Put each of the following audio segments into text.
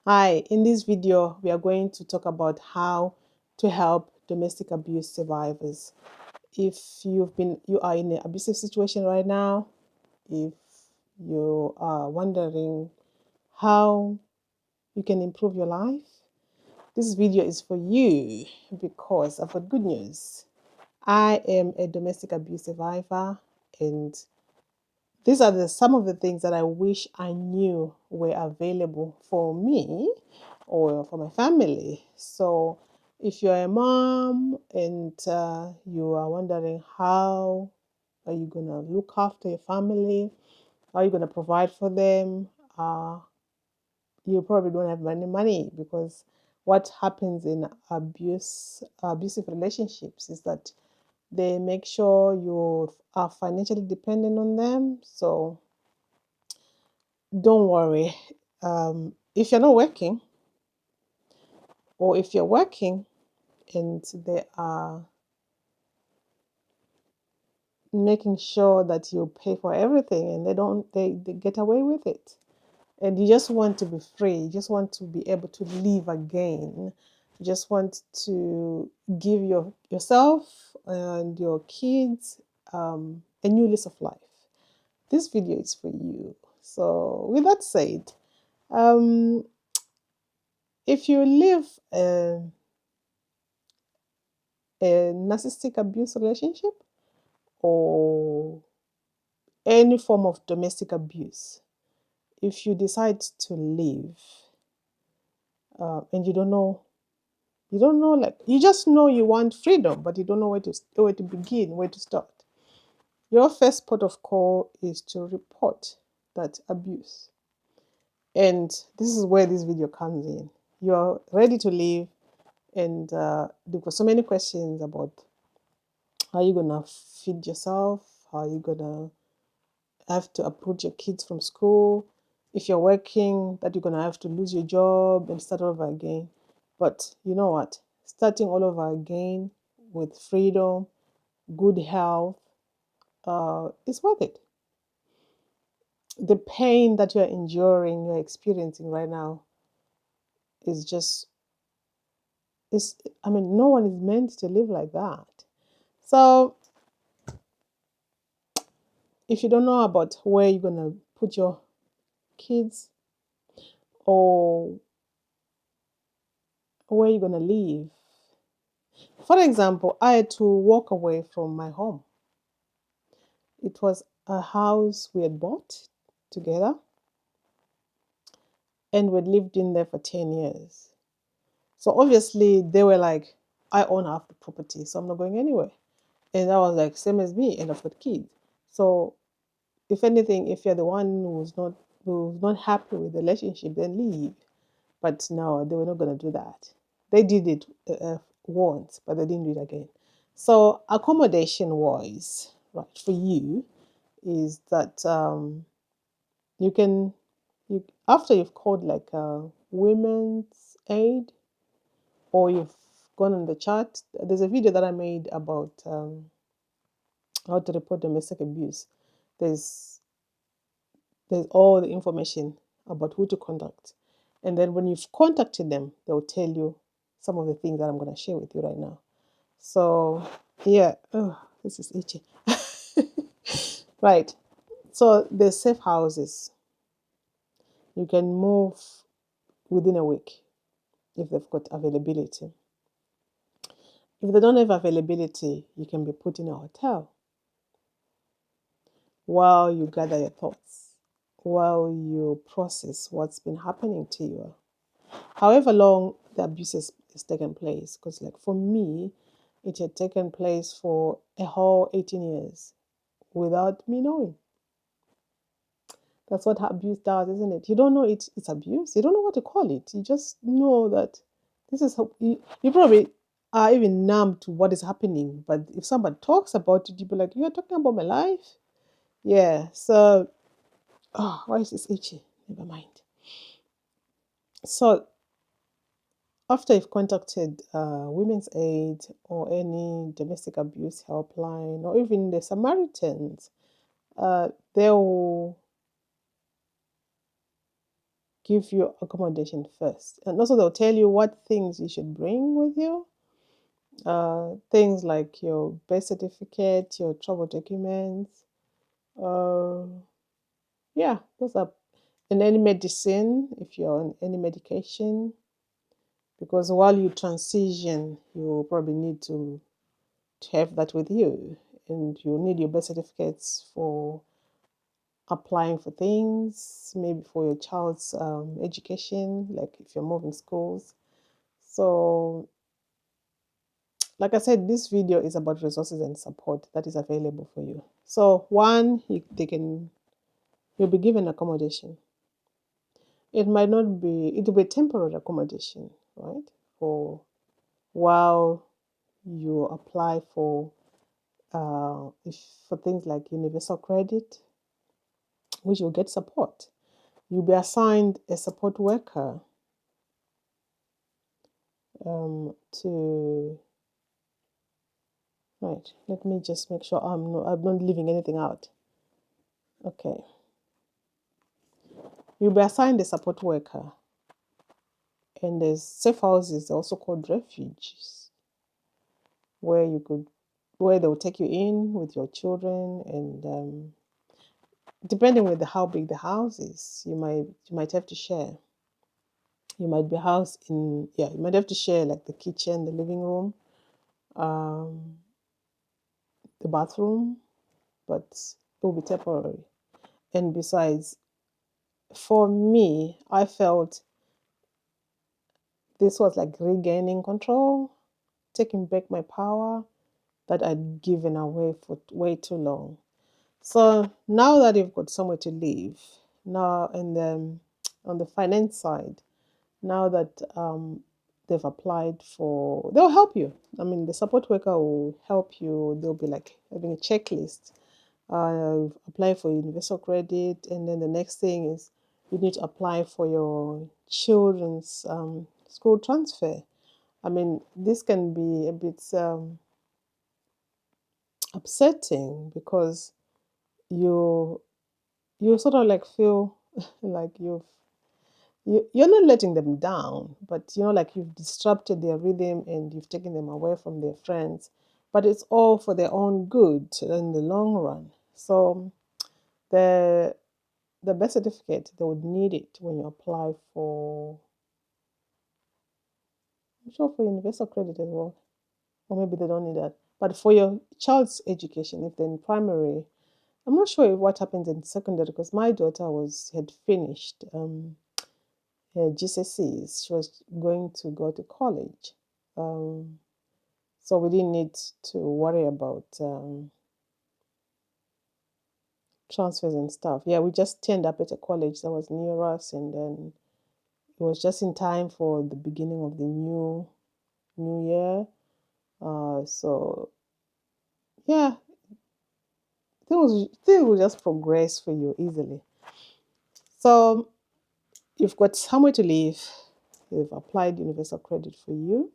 Hi, in this video, we are going to talk about how to help domestic abuse survivors. If you are in an abusive situation right now, if you are wondering how you can improve your life, this video is for you because I've got good news. I am a domestic abuse survivor, and these are some of the things that I wish I knew were available for me or for my family. So, if you're a mom and you are wondering how are you going to look after your family, how are you going to provide for them, you probably don't have any money because what happens in abusive relationships is that they make sure you are financially dependent on them. So don't worry. If you're not working, or if you're working and they are making sure that you pay for everything and they get away with it, and you just want to be free, you just want to be able to live again, you just want to give yourself and your kids a new lease of life, this video is for you. So with that said, um, if you live a narcissistic abuse relationship or any form of domestic abuse, if you decide to leave and you don't know, like you just know you want freedom, but you don't know where to begin, where to start. Your first port of call is to report that abuse, and this is where this video comes in. You're ready to leave, and there were so many questions about how you're gonna feed yourself, how you're gonna have to uproot your kids from school. If you're working, that you're going to have to lose your job and start over again. But you know what? Starting all over again with freedom, good health, is worth it. The pain that you're enduring, you're experiencing right now is just, no one is meant to live like that. So if you don't know about where you're going to put your kids or where you're going to live, for example, I had to walk away from my home. It was a house we had bought together, and we'd lived in there for 10 years. So obviously they were like, I own half the property, so I'm not going anywhere. And I was like, same as me, and I've got kids. So if anything, if you're the one who's not happy with the relationship, then leave. But no, they were not going to do that. They did it once, but they didn't do it again. So accommodation wise, right, for you is that you can, after you've called like a women's aid, or you've gone on the chat, there's a video that I made about how to report domestic abuse. There's there's all the information about who to contact. And then when you've contacted them, they'll tell you some of the things that I'm going to share with you right now. So, yeah, oh, this is itchy. Right. So, there's safe houses. You can move within a week if they've got availability. If they don't have availability, you can be put in a hotel while you gather your thoughts, while you process what's been happening to you. However long the abuse has taken place, because like for me, it had taken place for a whole 18 years without me knowing. That's what abuse does, isn't it? You don't know it's abuse. You don't know what to call it. You just know that this is how you probably are even numb to what is happening. But if somebody talks about it, you'll be like, you're talking about my life? Yeah. So, oh, why is this itchy? Never mind. So, after you've contacted Women's Aid or any domestic abuse helpline or even the Samaritans, they will give you accommodation first. And also they'll tell you what things you should bring with you. Things like your birth certificate, your travel documents. Uh, yeah, those are, and any medicine if you're on any medication. Because while you transition, you probably need to have that with you. And you need your birth certificates for applying for things, maybe for your child's education, like if you're moving schools. So, like I said, this video is about resources and support that is available for you. So, one, you'll be given accommodation. It might not be, it will be temporary accommodation, right? For while you apply for if for things like universal credit, which will get support. You'll be assigned a support worker to right. Let me just make sure I'm not leaving anything out. Okay. You'll be assigned a support worker, and there's safe houses, also called refuges, where you could where they'll take you in with your children, and depending with how big the house is, you might have to share. You might be housed in, yeah, you might have to share like the kitchen, the living room, um, the bathroom, but it will be temporary. And besides, for me, I felt this was like regaining control, taking back my power that I'd given away for way too long. So now that you've got somewhere to live, now and then on the finance side, now that they've applied for, they'll help you. I mean, the support worker will help you. They'll be like having a checklist. Apply for universal credit, and then the next thing is you need to apply for your children's school transfer. I mean, this can be a bit upsetting because you you sort of like feel like you're not letting them down, but like you've disrupted their rhythm and you've taken them away from their friends. But it's all for their own good in the long run. So the the birth certificate, they would need it when you apply for, I'm sure for universal credit as well, or maybe they don't need that. But for your child's education, if they're in primary, I'm not sure what happens in secondary because my daughter had finished her GCSEs. She was going to go to college. Um, so we didn't need to worry about transfers and stuff. Yeah, we just turned up at a college that was near us, and then it was just in time for the beginning of the new year. So yeah, things will just progress for you easily. So you've got somewhere to live. You've applied universal credit for you.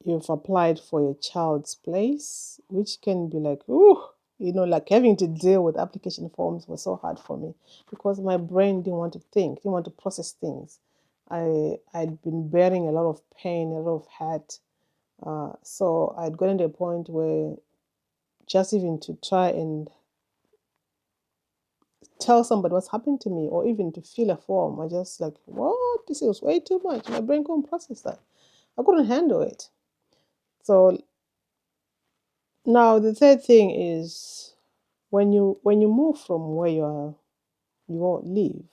You've applied for your child's place, which can be like, ooh, like having to deal with application forms was so hard for me because my brain didn't want to think, didn't want to process things. I'd been bearing a lot of pain, a lot of hurt. So I'd gotten to a point where just even to try and tell somebody what's happened to me or even to fill a form, I just like, what? This is way too much. My brain couldn't process that. I couldn't handle it. So now the third thing is when you move from where you live,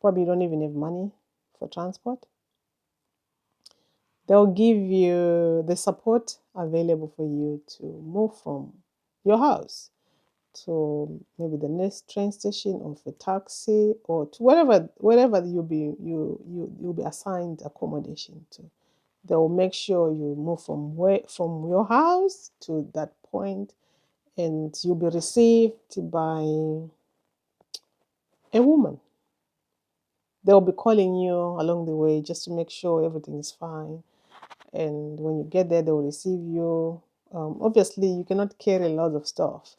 probably you don't even have money for transport. They'll give you the support available for you to move from your house to maybe the next train station or for taxi or to wherever you'll be assigned accommodation to. They will make sure you move from your house to that point, and you'll be received by a woman. They'll be calling you along the way just to make sure everything is fine. And when you get there, they will receive you. Obviously, you cannot carry a lot of stuff.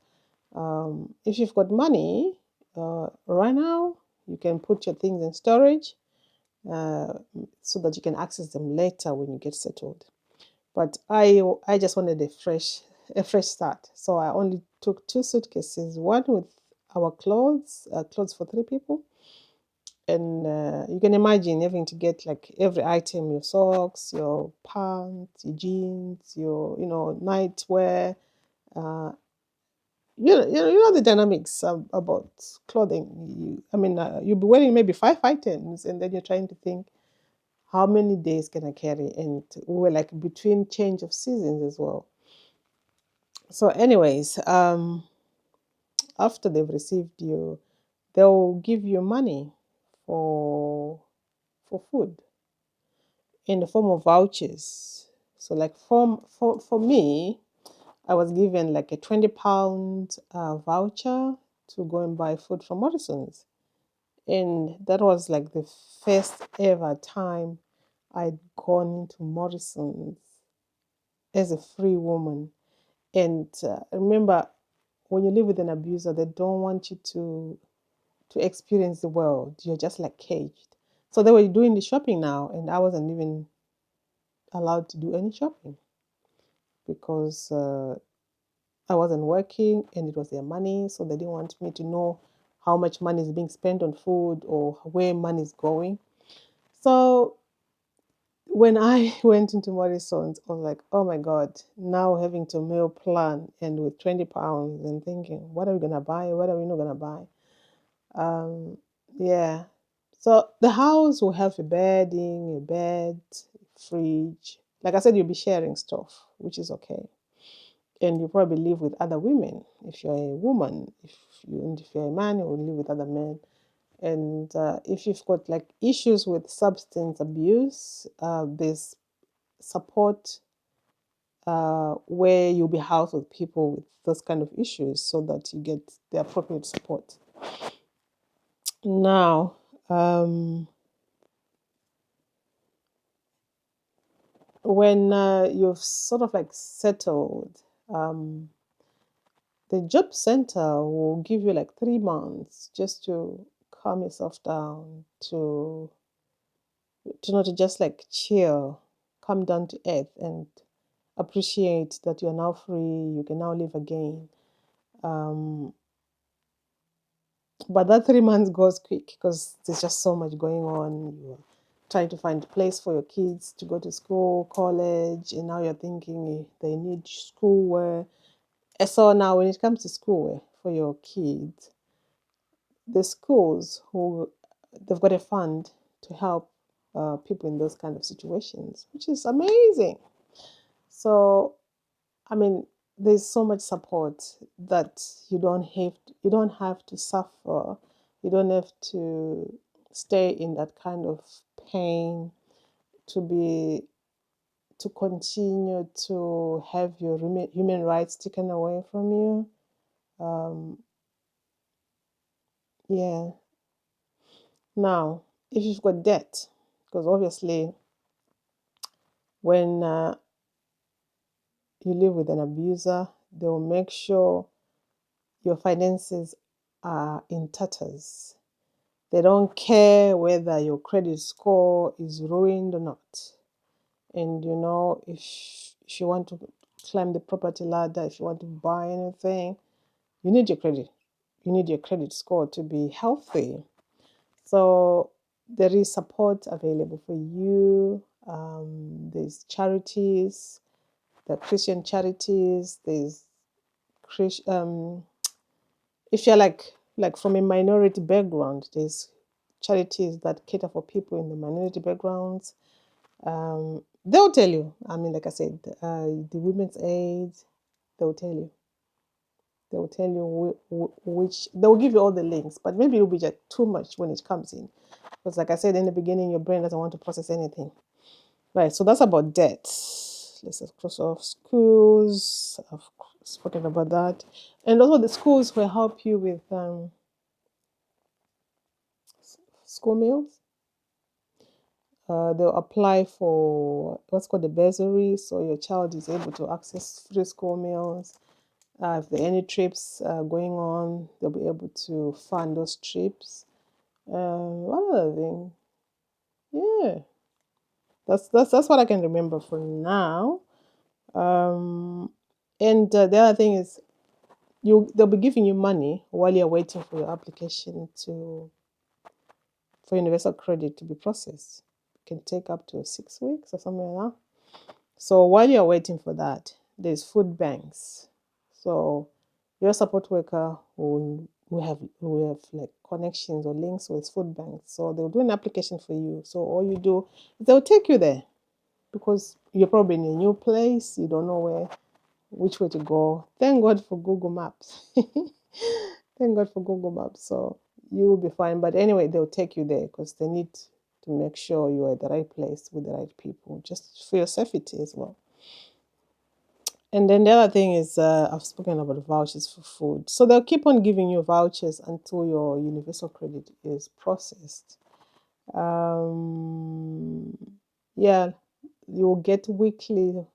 If you've got money right now, You can put your things in storage uh, so that you can access them later when you get settled. But I just wanted a fresh start. So I only took 2 suitcases, one with our clothes for 3 people. And you can imagine having to get like every item, your socks, your pants, your jeans, your nightwear. Uh, you know the dynamics about clothing. You'll be wearing maybe 5 items, and then you're trying to think how many days can I carry, and we were like between change of seasons as well. So, anyways, after they've received you, they'll give you money for food in the form of vouchers. So, like for me, I was given like a £20 voucher to go and buy food from Morrison's. And that was like the first ever time I'd gone into Morrison's as a free woman. And remember, when you live with an abuser, they don't want you to experience the world. You're just like caged. So they were doing the shopping now, and I wasn't even allowed to do any shopping because I wasn't working and it was their money. So they didn't want me to know how much money is being spent on food or where money is going. So when I went into Morrison's, I was like, oh my God, now having to meal plan and with £20 and thinking, what are we going to buy? What are we not going to buy? Yeah. So the house will have a bedding, a bed, fridge. Like I said, you'll be sharing stuff, which is okay. And you probably live with other women. If you're a woman, if you're a man, you will live with other men. And if you've got like issues with substance abuse, there's support where you'll be housed with people with those kind of issues so that you get the appropriate support. Now, when you've sort of like settled, the job center will give you like 3 months just to calm yourself down, to not just like chill, come down to earth and appreciate that you're now free, you can now live again. Um, but that 3 months goes quick because there's just so much going on. You're trying to find a place for your kids to go to school, college, and now you're thinking they need schoolwear. And so now when it comes to schoolwear for your kids, the schools they've got a fund to help people in those kind of situations, which is amazing. So, I mean, there's so much support that you don't have to suffer. You don't have to stay in that kind of pain to be to continue to have your human rights taken away from you. Um, yeah. Now, if you've got debt, because obviously when you live with an abuser, they will make sure your finances are in tatters. They don't care whether your credit score is ruined or not. And if you want to climb the property ladder, if you want to buy anything, you need your credit. You need your credit score to be healthy. So there is support available for you. There's charities, the Christian charities. There's if you're like from a minority background, there's charities that cater for people in the minority backgrounds. They'll tell you. I mean, like I said, the Women's Aid. They'll tell you. They'll tell you which. They'll give you all the links, but maybe it'll be just too much when it comes in, because like I said in the beginning, your brain doesn't want to process anything. Right. So that's about debt. Let's cross off schools. I've spoken about that, and also the schools will help you with school meals. They'll apply for what's called the bursary, so your child is able to access free school meals. If there are any trips going on, they'll be able to fund those trips. What other thing? Yeah, that's what I can remember for now. Um, and the other thing is, they'll be giving you money while you're waiting for your application for universal credit to be processed. It can take up to 6 weeks or something like that. So while you're waiting for that, there's food banks. So your support worker will have like connections or links with food banks. So they'll do an application for you. So all you do is they'll take you there because you're probably in a new place, you don't know which way to go. Thank God for Google Maps. Thank God for Google Maps. So you will be fine. But anyway, they'll take you there because they need to make sure you're at the right place with the right people, just for your safety as well. And then the other thing is, I've spoken about vouchers for food. So they'll keep on giving you vouchers until your universal credit is processed. Um, yeah, you'll get weekly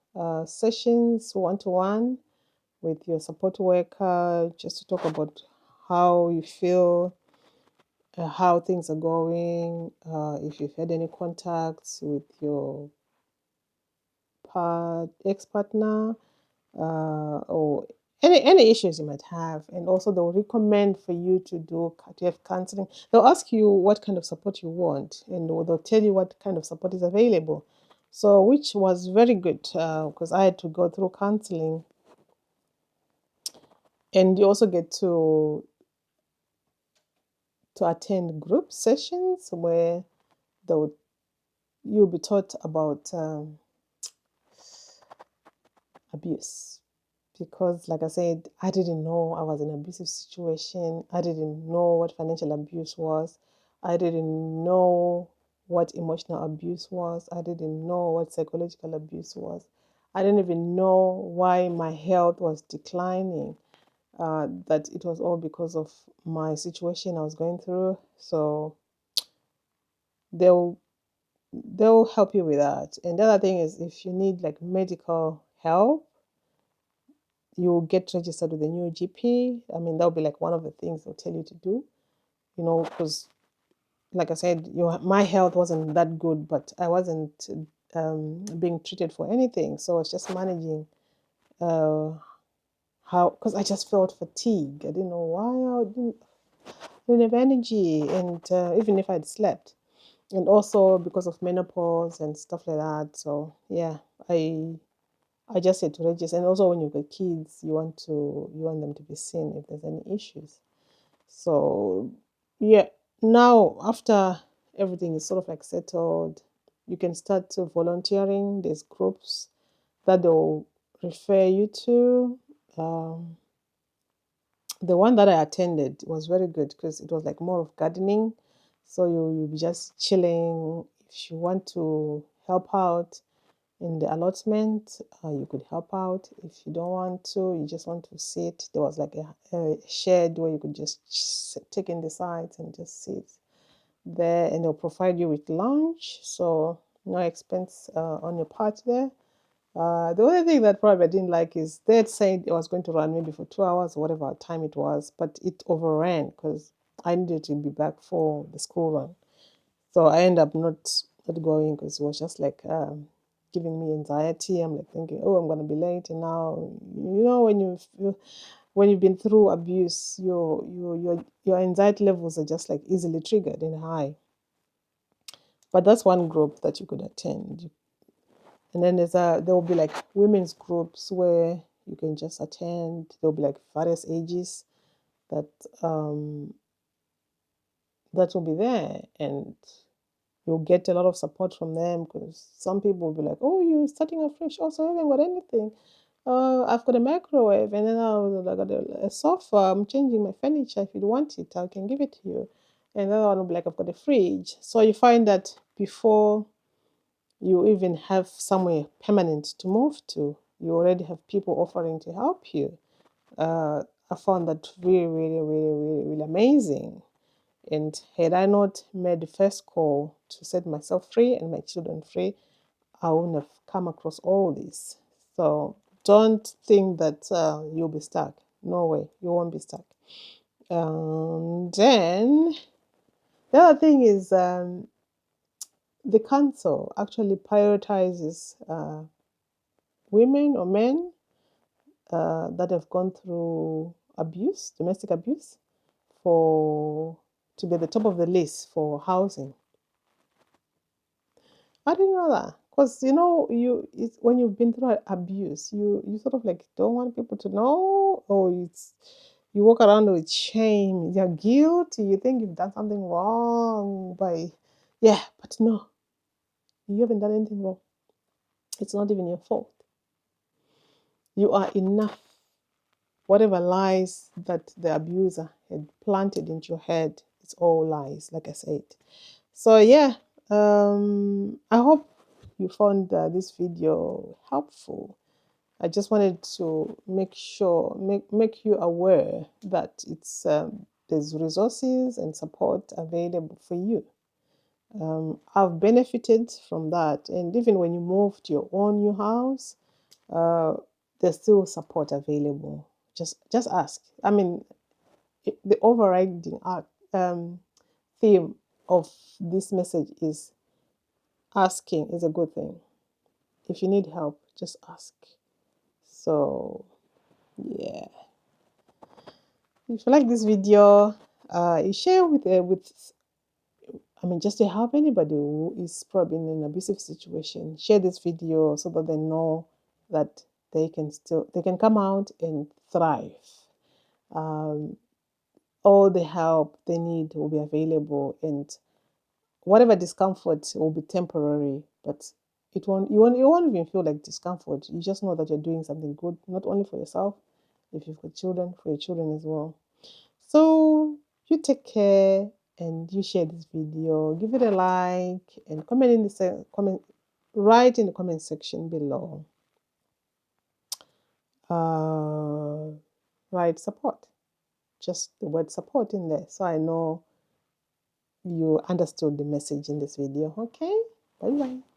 sessions, one to one, with your support worker, just to talk about how you feel, how things are going, if you've had any contacts with your ex-partner, or any issues you might have. And also they'll recommend for you to have counseling. They'll ask you what kind of support you want, and they'll tell you what kind of support is available. So which was very good, because I had to go through counseling. And you also get to attend group sessions where they'll you'll be taught about abuse. Because, like I said, I didn't know I was in an abusive situation. I didn't know what financial abuse was. I didn't know what emotional abuse was. I didn't know what psychological abuse was. I didn't even know why my health was declining. That it was all because of my situation I was going through. So they'll they'll help you with that. And the other thing is, if you need like medical help, you'll get registered with a new GP. I mean, that'll be like one of the things they'll tell you to do, because like I said, my health wasn't that good, but I wasn't being treated for anything. So I was just managing because I just felt fatigue. I didn't know why. I didn't have energy, and even if I'd slept. And also because of menopause and stuff like that. So yeah, I just had to register. And also when you've got kids, you want them to be seen if there's any issues. So yeah, now after everything is sort of like settled, you can start to volunteering. There's groups that they'll refer you to. Um, the one that I attended was very good because it was like more of gardening. So you'll be just chilling. If you want to help out in the allotment, you could help out. If you don't want to, you just want to sit. There was like a shed where you could just take in the sides and just sit there, and they'll provide you with lunch. So no expense on your part there. The only thing that probably I didn't like is they had said it was going to run maybe for 2 hours or whatever time it was, but it overran because I needed to be back for the school run. So I ended up not going because it was just like giving me anxiety. I'm like thinking, oh, I'm gonna be late, and now when you've been through abuse, your anxiety levels are just like easily triggered and high. But that's one group that you could attend. And then there will be like women's groups where you can just attend. There'll be like various ages that that will be there, and you'll get a lot of support from them because some people will be like, "Oh, you're starting afresh. Also, I haven't got anything. I've got a microwave, and then I got a sofa. I'm changing my furniture. If you want it, I can give it to you." And then one will be like, "I've got a fridge." So you find that before you even have somewhere permanent to move to, you already have people offering to help you. I found that really, really, really, really, really amazing. And had I not made the first call to set myself free and my children free, I wouldn't have come across all this. So don't think that you'll be stuck. No way, you won't be stuck. Then The other thing is the council actually prioritizes women or men that have gone through abuse, domestic abuse, for to be at the top of the list for housing. I didn't know that because when you've been through abuse, you sort of like don't want people to know, or you walk around with shame, you're guilty, you think you've done something wrong but no, you haven't done anything wrong. It's not even your fault. You are enough. Whatever lies that the abuser had planted into your head, it's all lies, like I said. So yeah, I hope you found this video helpful. I just wanted to make you aware that there's resources and support available for you. I've benefited from that, and even when you move to your own new house, uh, there's still support available. Just ask. I mean, the overriding theme of this message is asking is a good thing. If you need help, just ask. So yeah, if you like this video, you share with I mean, just to help anybody who is probably in an abusive situation. Share this video so that they know that they can come out and thrive. Um, all the help they need will be available, and whatever discomfort will be temporary, but you won't even feel like discomfort. You just know that you're doing something good, not only for yourself, if you've got children, for your children as well. So you take care and you share this video, give it a like, and write in the comment section below. Write support, just the word support in there, so I know you understood the message in this video. Okay, bye bye.